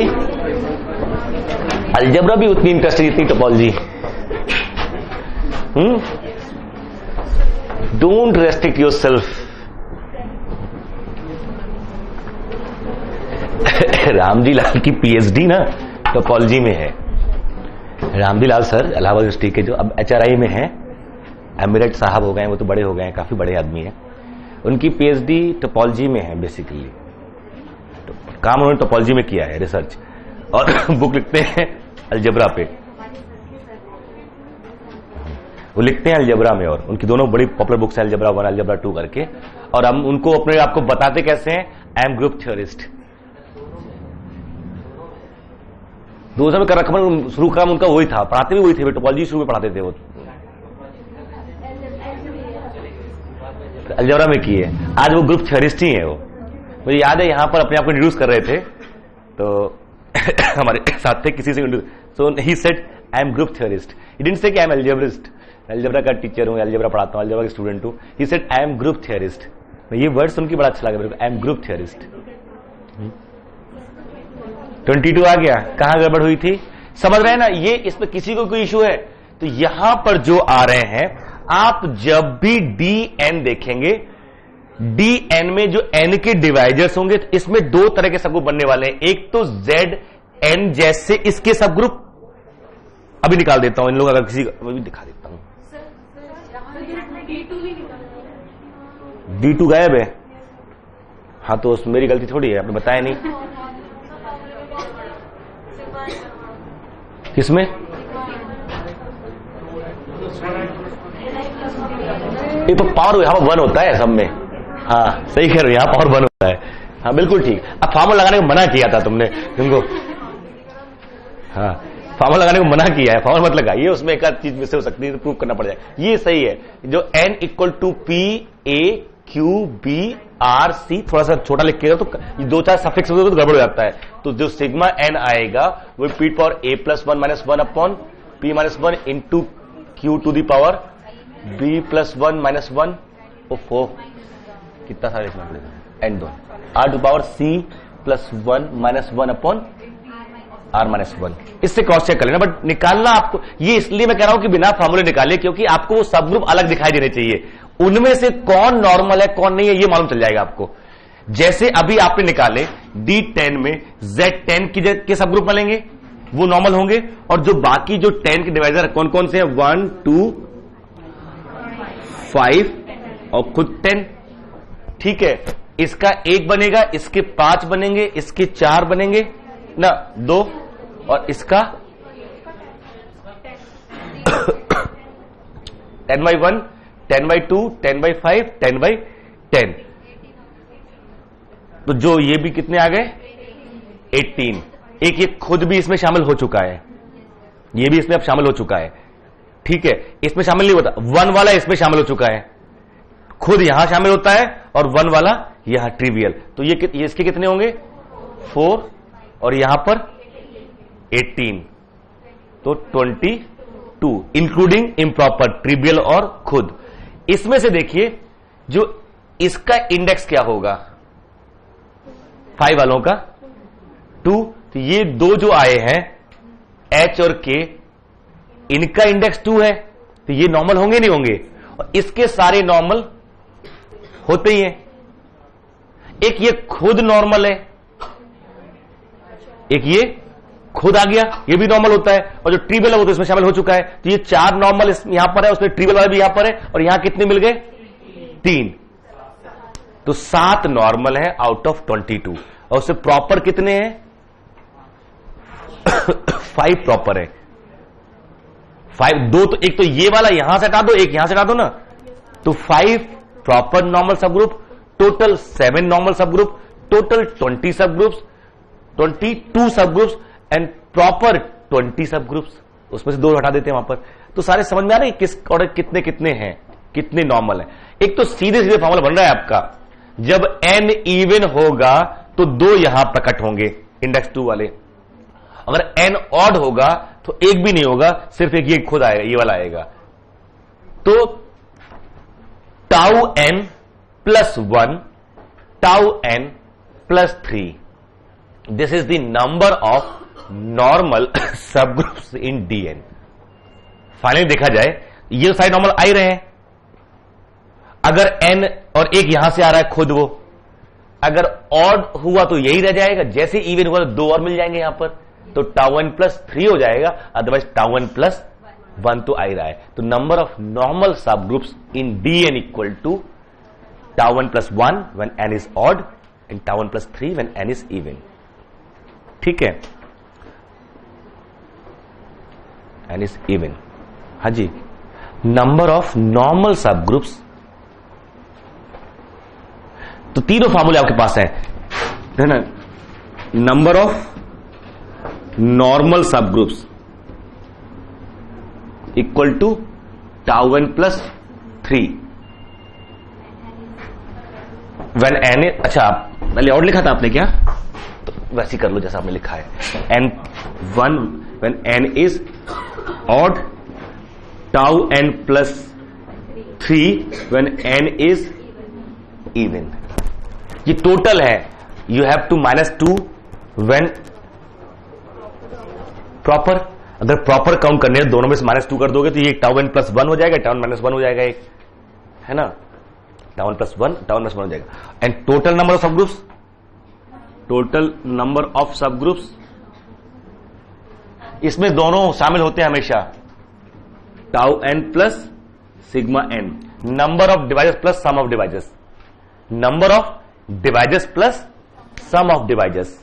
[SPEAKER 1] अलजेब्रा भी उतनी इंटरेस्टिंग जितनी topology. Don't restrict yourself. Ramji Lal की पीएचडी ना टोपोलॉजी में है। रामजी लाल सर इलाहाबाद यूनिवर्सिटी के जो अब एचआरआई में है, एमिरेट साहब हो गए, वो तो बड़े हो गए हैं, काफी बड़े आदमी हैं। उनकी पीएचडी टोपोलॉजी में है बेसिकली। तो काम उन्होंने टोपोलॉजी में किया है, रिसर्च, और बुक लिखते हैं अलजेब्रा पे। वो लिखते हैं अलजेब्रा में, और उनकी दोनों बड़ी पॉपुलर बुक्स है, अलजेब्रा 1 अलजेब्रा 2 करके। और हम उनको अपने आपको बताते कैसे हैं, आई एम ग्रुप थ्योरिस्ट। दूसरा में कर रखा, शुरू काम उनका वही था, पढ़ाते भी वही थे, टोपोलॉजी शुरू में पढ़ाते थे वो, अलजेब्रा में किए। आज वो ग्रुप थ्योरिस्ट ही है। वो मुझे याद है यहाँ पर अपने आप को इंट्रोड्यूस कर रहे थे, तो हमारे साथ थे, किसी से so he said I am group theorist. He didn't say कि आई एम अलजेब्रिस्ट, अलजेब्रा का टीचर हूँ, अलजेब्रा पढ़ाता हूँ, अलजेब्रा का स्टूडेंट हूँ। He said I am group theorist. ये वर्ड सुन के बड़ा अच्छा लगा मेरे को, आई एम ग्रुप थ्योरिस्ट। 22 आ गया, कहां गड़बड़ हुई थी, समझ रहे हैं ना। ये इसमें किसी को कोई इशू है तो यहां पर जो आ रहे हैं, आप जब भी डी एन देखेंगे, डी एन में जो एन के डिवाइजर्स होंगे, तो इसमें दो तरह के सबग्रुप बनने वाले हैं। एक तो जेड एन जैसे इसके सबग्रुप, अभी निकाल देता हूं इन लोग, अगर किसी को भी दिखा देता हूं। D2 गायब है, हाँ तो मेरी गलती थोड़ी है, आपने बताया नहीं। किसमें? ये तो पावर यहां पर 1 होता है सब में। हाँ सही कह रहे हो, यहां पावर 1 होता है। हाँ बिल्कुल ठीक। अब फार्मूला लगाने को मना किया था तुमने तुमको, हाँ फार्मूला लगाने को मना किया है, फार्मूला मत लगाइए, उसमें एक आध चीज मिस हो सकती है तो प्रूव करना पड़ जाए। ये सही है, जो n equal to p a q b r c, थोड़ा सा छोटा लिखेगा तो दो चार सफिक्स तो गड़बड़ हो जाता है। तो जो सिग्मा एन आएगा वो p power a plus 1 minus 1 upon p minus 1 into q to the power b plus 1 minus 1 ओ कितना सारा लिखना पड़ेगा, n 2 r to power c plus 1 minus 1 upon r minus 1। इससे क्रॉस चेक कर लेना, बट निकालना आपको, ये इसलिए मैं कह रहा हूं कि बिना फॉर्मूले निकाले, क्योंकि आपको वो सब ग्रुप अलग दिखाई देने चाहिए, उनमें से कौन नॉर्मल है कौन नहीं है ये मालूम चल जाएगा आपको। जैसे अभी आपने निकाले D10 में Z10 के सब ग्रुप मिलेंगे, वो नॉर्मल होंगे, और जो बाकी जो 10 के डिवाइजर कौन कौन से हैं, 1 2 5 और खुद 10, ठीक है। इसका 1 बनेगा, इसके 5 बनेंगे, इसके 4 बनेंगे ना 2, और इसका 10/1 10/2 10/5 10/10। तो जो ये भी कितने आ गए 18। एक ये खुद भी इसमें शामिल हो चुका है, ये भी इसमें अब शामिल हो चुका है, ठीक है। इसमें शामिल नहीं होता, 1 वाला इसमें शामिल हो चुका है, खुद यहां शामिल होता है, और 1 वाला यहां ट्रिवियल। तो ये इसके कितने होंगे 4, और यहां पर 18, तो 22 इंक्लूडिंग इम्प्रॉपर, ट्रिवियल और खुद। इसमें से देखिए जो इसका इंडेक्स क्या होगा 5 वालों का 2, तो ये दो जो आए हैं H और K, इनका इंडेक्स 2 है, तो ये नॉर्मल होंगे नहीं होंगे, और इसके सारे नॉर्मल होते ही हैं। एक ये खुद नॉर्मल है, एक ये खुद आ गया, ये भी नॉर्मल होता है, और जो ट्रिवियल है वो तो इसमें शामिल हो चुका है। तो ये 4 नॉर्मल यहां पर है, उसमें ट्रिवियल वाला भी यहां पर है, और यहां कितने मिल गए 3, तो 7 नॉर्मल है आउट ऑफ 22, और उससे प्रॉपर कितने हैं 5 प्रॉपर है। 5 2 तो एक तो ये वाला यहां से हटा दो, एक यहां से हटा दो ना, तो 5 प्रॉपर नॉर्मल सब ग्रुप, टोटल 7 नॉर्मल सब ग्रुप, टोटल 20 सब ग्रुप्स, 22 सब ग्रुप्स एंड प्रॉपर 20 सब ग्रुप्स। उसमें से 2 हटा देते हैं वहां पर। तो सारे समझ में आ रहे हैं किस ऑर्डर कितने कितने हैं, कितने नॉर्मल है। एक तो सीधे सीधे फॉर्मूला बन रहा है आपका, जब n इवन होगा तो 2 यहां प्रकट होंगे इंडेक्स 2 वाले, अगर n ऑड होगा तो एक भी नहीं होगा, सिर्फ एक ये खुद आएगा, ये वाला आएगा। तो tau n +1 tau n +3, this is the number of normal subgroups in Dn। Finally देखा जाए ये सारे नॉर्मल आ ही रहे हैं। अगर n और एक यहां से आ रहा है खुद, वो अगर ऑड हुआ तो यही रह जाएगा, जैसे इवन हुआ तो 2 और मिल जाएंगे यहां पर, तो τn प्लस 3 हो जाएगा, अदरवाइज τn प्लस 1 तो आ ही रहा है। तो number of normal sub groups in Dn equal to τn plus 1 when n is odd and τn plus 3 when n is even. ठीक है, n इज इवन। हाँ जी, number of normal sub groups, तो तीनों फार्मूले आपके पास है ना। Number of normal sub groups equal to τn plus 3 when n, अच्छा पहले और लिखा था आपने क्या, तो वैसे ही कर लो जैसा आपने लिखा है। n1 when n is odd, τn plus 3 when n is even. ये टोटल है, you have to -2 when proper. अगर प्रॉपर काउंट करने हैं दोनों में से -2 कर दोगे तो ये τn प्लस 1 हो जाएगा, τn माइनस 1 हो जाएगा, एक है ना, τn प्लस 1 τn माइनस 1 हो जाएगा। And total number of sub groups, total number of sub groups, इसमें दोनों शामिल होते हैं हमेशा, τn plus sigma n, number of divisors plus sum of divisors, number of divisors plus sum of divisors.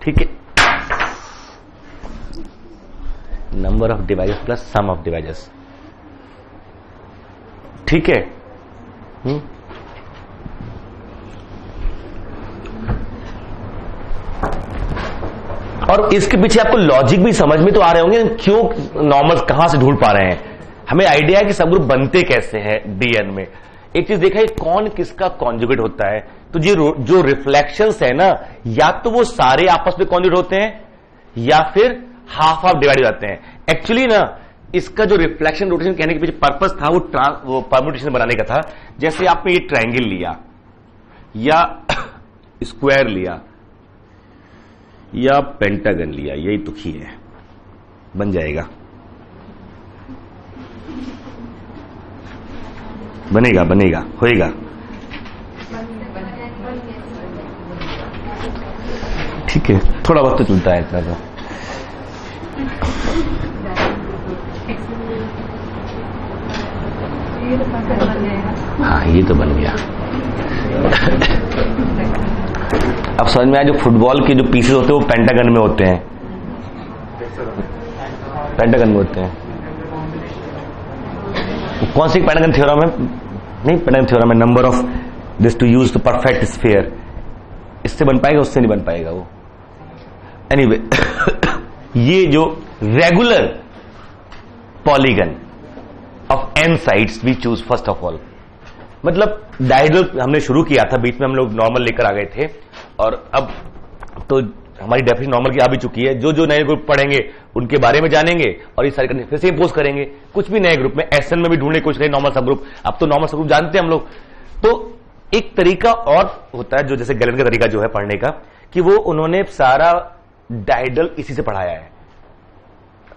[SPEAKER 1] ठीक है, number of divisors plus sum of divisors. ठीक है, और इसके पीछे आपको लॉजिक भी समझ में तो आ रहे होंगे, क्यों नॉर्मल कहां से ढूंढ पा रहे हैं। हमें आइडिया है कि सब ग्रुप बनते कैसे हैं Dn में। एक चीज देखा है, कौन किसका कॉन्जुगेट होता है, तो जो रिफ्लेक्शंस है ना, या तो वो सारे आपस में कॉन्जुगेट होते हैं या फिर हाफ हाफ डिवाइड हो जाते हैं। एक्चुअली ना, इसका जो रिफ्लेक्शन रोटेशन कहने के पीछे पर्पस था वो परम्यूटेशन बनाने का था। जैसे आपने ये ट्रायंगल लिया या स्क्वायर लिया या पेंटागन लिया, यही दुखी है, बन जाएगा, बनेगा बनेगा होएगा। ठीक है, थोड़ा वक्त तो चलता है इतना तो। हाँ, ये तो बन गया। अब समझ में आया, जो फुटबॉल के जो पीसेस होते हैं वो पेंटागन में होते हैं, पेंटागन में होते हैं। कौन सी पेंटागन थ्योरम है? नहीं, पेंटागन थ्योरम है number of this to use the perfect sphere. इससे बन पाएगा, उससे नहीं बन पाएगा वो। एनीवे ये जो regular polygon of n sides we choose first of all, मतलब डायगोनल हमने शुरू किया था, बीच में हम लोग नॉर्मल लेकर आ गए थे, और अब तो हमारी डेफिनेशन नॉर्मल की आ भी चुकी है। जो जो नए ग्रुप पढ़ेंगे उनके बारे में जानेंगे और ये सारी कंडीशन फिर से इंपोज करेंगे। कुछ भी नए ग्रुप में एसएन में भी ढूंढने कुछ नए नॉर्मल सब ग्रुप, अब तो नॉर्मल सब ग्रुप जानते हैं हम लोग। तो एक तरीका और होता है जो जैसे गैलन का तरीका जो है पढ़ने का, कि वो उन्होंने सारा डायडल इसी से पढ़ाया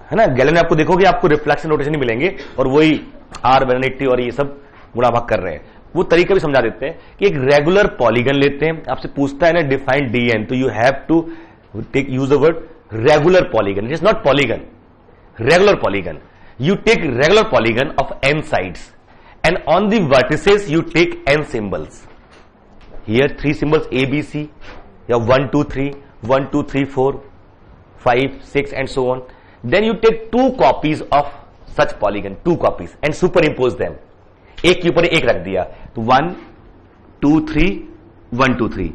[SPEAKER 1] है ना। गैलन में आपको देखोगे आपको रिफ्लेक्शन रोटेशन ही मिलेंगे और वही आर 180 और ये सब गुणा भाग कर रहे हैं। वो तरीका भी समझा देते हैं कि एक रेगुलर पॉलीगन लेते हैं, आपसे पूछता है ना डिफाइन Dn, तो you have to take use the word regular polygon, it is not polygon, regular polygon. You take regular polygon of n sides and on the vertices you take n symbols. Here 3 symbols A, B, C, या 1, 2, 3, 1, 2, 3, 4, 5, 6 and so on. Then you take 2 copies of such polygon, 2 copies and superimpose them. एक के ऊपर एक रख दिया, तो 1, 2, 3, 1, 2, 3,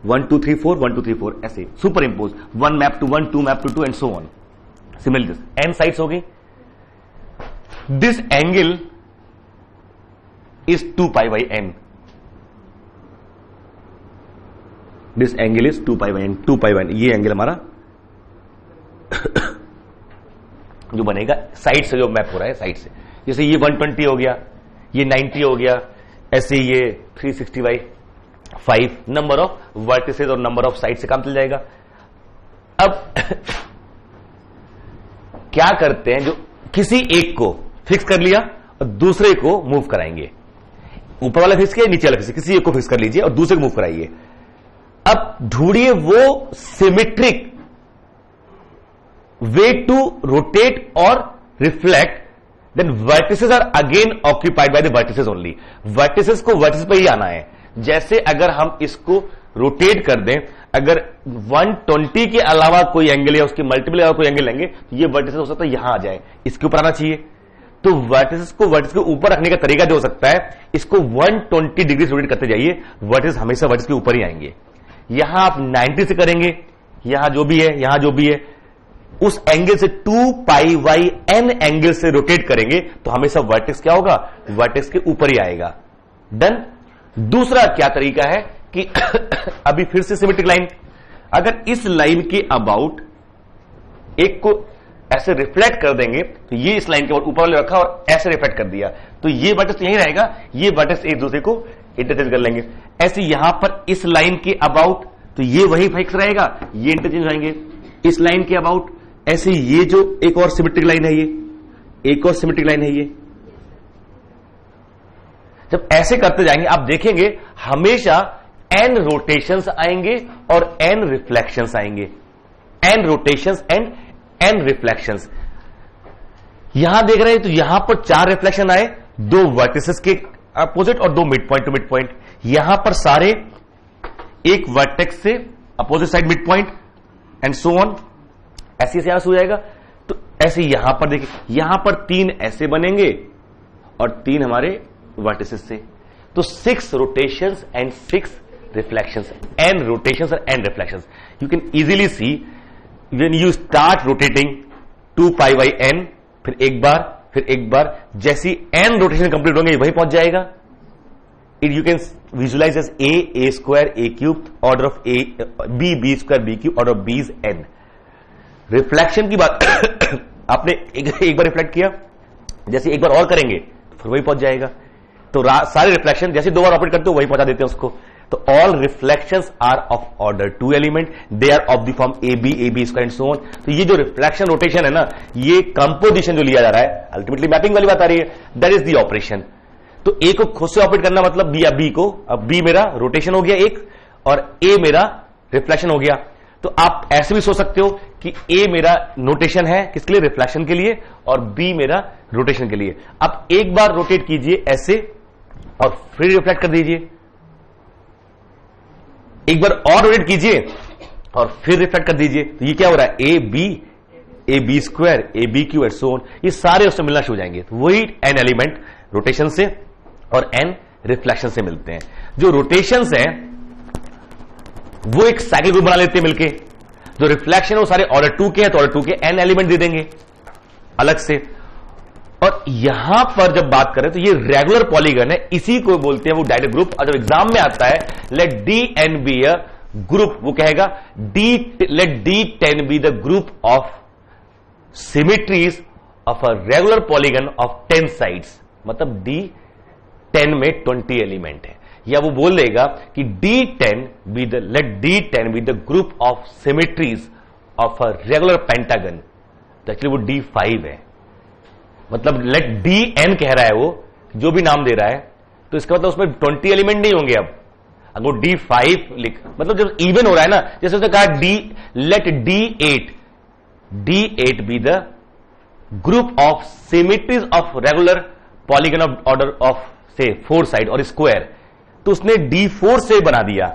[SPEAKER 1] 1, 2, 3, 4, 1, 2, 3, 4 ऐसे superimpose, 1 map to 1, 2 map to 2 and so on. Similarly this, n sides हो गई. This angle is 2 pi by n. This angle is 2 pi by n. 2 pi by n. ये एंगल हमारा जो बनेगा साइड से, जो मैप हो रहा है साइड से, जैसे ये 120 हो गया, ये 90 हो गया, ऐसे ये 360 बाई 5 नंबर ऑफ वर्टिसेस और नंबर ऑफ साइड से काम चल जाएगा। अब क्या करते हैं, जो किसी एक को फिक्स कर लिया और दूसरे को मूव कराएंगे, ऊपर वाला फिक्स किया, नीचे वाला फिक्स, किसी एक को फिक्स कर लीजिए और दूसरे को मूव कराइए। अब ढूंढिए वो सिमेट्रिक वे टू रोटेट और reflect, then vertices are again occupied by the vertices only. Vertices को वर्टिसेस पे ही आना है। जैसे अगर हम इसको रोटेट कर दें, अगर 120 के अलावा कोई एंगल या उसके मल्टीपल अलावा कोई एंगल लेंगे तो ये वर्टिसेस हो सकता है यहां आ जाए, इसके ऊपर आना चाहिए। तो वर्टिसेस को वर्टिस के ऊपर रखने का तरीका जो हो सकता है, इसको 120 डिग्री रोटेट करते जाइए, वर्टिस हमेशा वर्टिस के ऊपर ही आएंगे। यहां आप 90 से करेंगे, यहां जो भी है, यहां जो भी है, उस एंगल से 2πn एंगल से रोटेट करेंगे तो हमेशा वर्टेक्स क्या होगा, वर्टेक्स के ऊपर ही आएगा। डन। दूसरा क्या तरीका है कि अभी फिर से सिमेट्रिक लाइन, अगर इस लाइन के अबाउट एक को ऐसे रिफ्लेक्ट कर देंगे तो ये इस लाइन के ऊपर वाले रखा और ऐसे रिफ्लेक्ट कर दिया तो ये वर्टेक्स यहीं रहेगा, ये वर्टेक्स एक दूसरे को इंटरचेंज कर लेंगे। ऐसे यहां पर इस लाइन के अबाउट तो ये वही फिक्स रहेगा, ये इंटरचेंज होंगे। इस लाइन के अबाउट ऐसे ये जो एक और सिमेट्रिक लाइन है, ये एक और सिमेट्रिक लाइन है, ये जब ऐसे करते जाएंगे आप देखेंगे हमेशा n रोटेशंस आएंगे और n रिफ्लेक्शंस आएंगे, n rotations and n reflections. यहां देख रहे हैं तो यहां पर 4 रिफ्लेक्शन आए, 2 वर्टिसेस के अपोजिट और 2 mid point two mid point. यहां पर सारे एक वर्टेक्स से opposite side mid point and so on, ऐसे ऐसे हो जाएगा। तो ऐसे यहां पर देखिए, यहां पर 3 ऐसे बनेंगे और 3 हमारे वर्टिसेस से, तो 6 rotations and 6 reflections, n rotations और n reflections. You can easily see when you start rotating 2πn, फिर एक बार, जैसी n रोटेशन कंप्लीट होंगे वही पहुंच जाएगा। You can visualise as a square a cube, order of a, b square b cube, order of b is n। Reflection की बात आपने एक बार रिफ्लेक्ट किया, जैसे एक बार और करेंगे तो फिर वही पहुंच जाएगा। तो सारे रिफ्लेक्शन जैसे 2 बार ऑपरेट करते हो वही पहुंचा देते हैं उसको। तो all reflections are of order 2 element, they are of the form ab square and so on. तो ये जो रिफ्लेक्शन रोटेशन है ना, ये कंपोजिशन जो लिया जा रहा है, अल्टीमेटली मैपिंग वाली बात आ रही है, दैट इज द ऑपरेशन। तो ए को खुद से ऑपरेट करना मतलब बी, अब बी को, अब बी मेरा रोटेशन हो गया एक और ए मेरा रिफ्लेक्शन हो गया। तो आप ऐसे भी सोच सकते हो कि ए मेरा नोटेशन है किसके लिए, रिफ्लेक्शन के लिए, और बी मेरा रोटेशन के लिए। अब एक बार रोटेट कीजिए ऐसे और फिर रिफ्लेक्ट कर दीजिए, एक बार और रोटेट कीजिए और फिर रिफ्लेक्ट कर दीजिए। तो ये क्या हो रहा है, A B square A B cube and so on, ये सारे उससे मिलना शुरू हो जाएंगे। तो वही n एलिमेंट रोटेशन से और n रिफ्लेक्शन से मिलते हैं। जो रोटेशंस हैं वो एक साइकिल ग्रुप बना लेते हैं मिलके, जो रिफ्लेक्शन वो सारे ऑर्डर 2 के हैं तो ऑर्डर 2 के n एलिमेंट दे देंगे अलग से। और यहां पर जब बात करें तो ये रेगुलर पॉलीगन है, इसी को बोलते हैं वो डायरेक्ट ग्रुप। और जब एग्जाम में आता है let Dn be a group, वो कहेगा let D10 be the group of symmetries of a regular polygon of 10 sides. मतलब D10 में 20 एलिमेंट है, या वो बोल देगा कि let D10 be the group of symmetries of a regular pentagon. तो एक्चुअली वो D5 है, मतलब लेट Dn कह रहा है वो, जो भी नाम दे रहा है, तो इसका मतलब उसमें 20 एलिमेंट नहीं होंगे। अब अगर वो D5 लिख, मतलब जब इवन हो रहा है ना, जैसे उसने कहा let D8 be the group of symmetries of regular polygon of order of से 4 साइड और स्क्वायर, तो उसने D4 से बना दिया।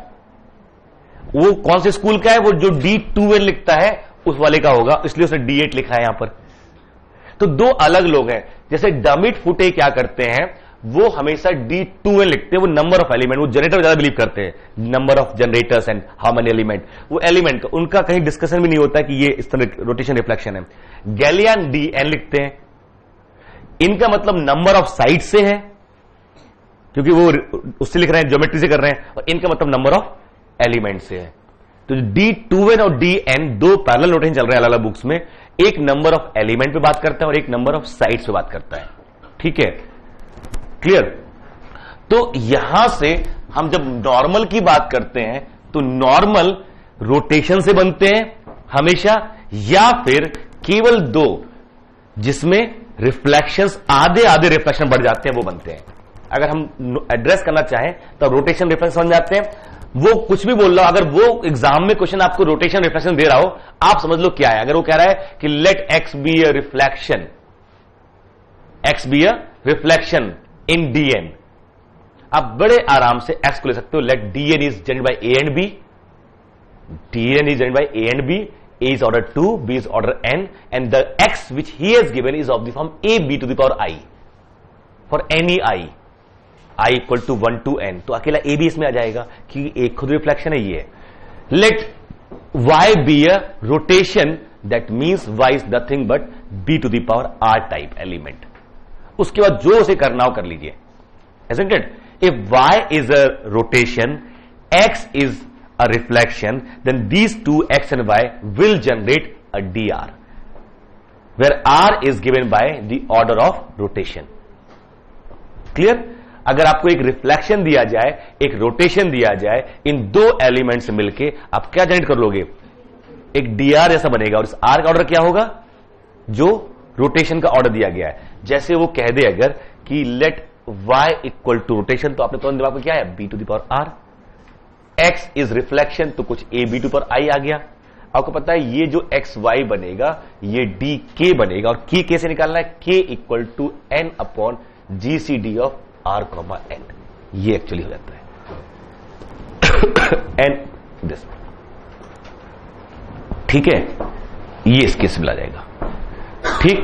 [SPEAKER 1] वो कौन से स्कूल का है, वो जो D2n लिखता है उस वाले का होगा, इसलिए उसने D8 लिखा है यहां पर। तो 2 अलग लोग हैं। जैसे डमिट फुटे क्या करते हैं, वो हमेशा D2n लिखते हैं, वो नंबर ऑफ एलिमेंट, वो जनरेटर ज्यादा बिलीव करते हैं, number of generators and how many element, वो एलिमेंट का उनका कहीं डिस्कशन भी नहीं होता कि ये इस तरह रोटेशन रिफ्लेक्शन है। गैलियन Dn लिखते हैं, इनका मतलब नंबर ऑफ साइड से है, क्योंकि वो उससे लिख रहे हैं, ज्योमेट्री से कर रहे हैं, और इनका मतलब नंबर ऑफ एलिमेंट से है। तो D2n और Dn 2 पैरेलल नोटेशन चल रहे हैं अलग अलग बुक्स में, एक नंबर ऑफ एलिमेंट पे बात करता है और एक नंबर ऑफ साइड्स पे बात करता है। ठीक है, क्लियर। तो यहां से हम जब नॉर्मल की बात करते हैं तो नॉर्मल रोटेशन से बनते हैं हमेशा, या फिर केवल दो जिसमें रिफ्लेक्शंस आधे आधे रिफ्लेक्शन बढ़ जाते हैं वो बनते हैं। अगर हम एड्रेस करना चाहें तो रोटेशन रिफ्लेक्शन बन जाते हैं। वो कुछ भी बोल रहा हो, अगर वो एग्जाम में क्वेश्चन आपको रोटेशन रिफ्लेक्शन दे रहा हो, आप समझ लो क्या है। अगर वो कह रहा है कि let X be a reflection, X be a reflection in D N, आप बड़े आराम से एक्स को ले सकते हो, let D N is generated by A and B, D N is generated by A and B, A is order 2, B is order n, and the x which he has given is of the form a b to the power I for any I equal to 1 to n। तो अकेला a b इसमें आ जाएगा कि एक खुद reflection है ये। Let y be a rotation, that means y is nothing but b to the power r type element। उसके बाद जो उसे करना हो कर लीजिए, isn't it? If y is a rotation, x is a reflection, then these two x and y will generate a dr, where r is given by the order of rotation। Clear? अगर आपको एक reflection दिया जाए, एक rotation दिया जाए, इन दो element से मिलके आप क्या जनरेट कर लोगे, एक dr जैसा बनेगा, और इस r का ऑर्डर क्या होगा, जो रोटेशन का ऑर्डर दिया गया है। जैसे वो कह दे अगर कि let y equal to rotation, तो आपने तुरंत दिमाग में क्या है, b to the power r। x is reflection, तो कुछ a b टू पर i आ गया। आपको पता है ये जो एक्स वाई बनेगा ये डी के बनेगा, और के कैसे निकालना है, k equal to n upon G C D of r comma n। ये एक्चुअली हो जाता है एन दिस, ठीक है, ये इस केस में आ जाएगा। ठीक,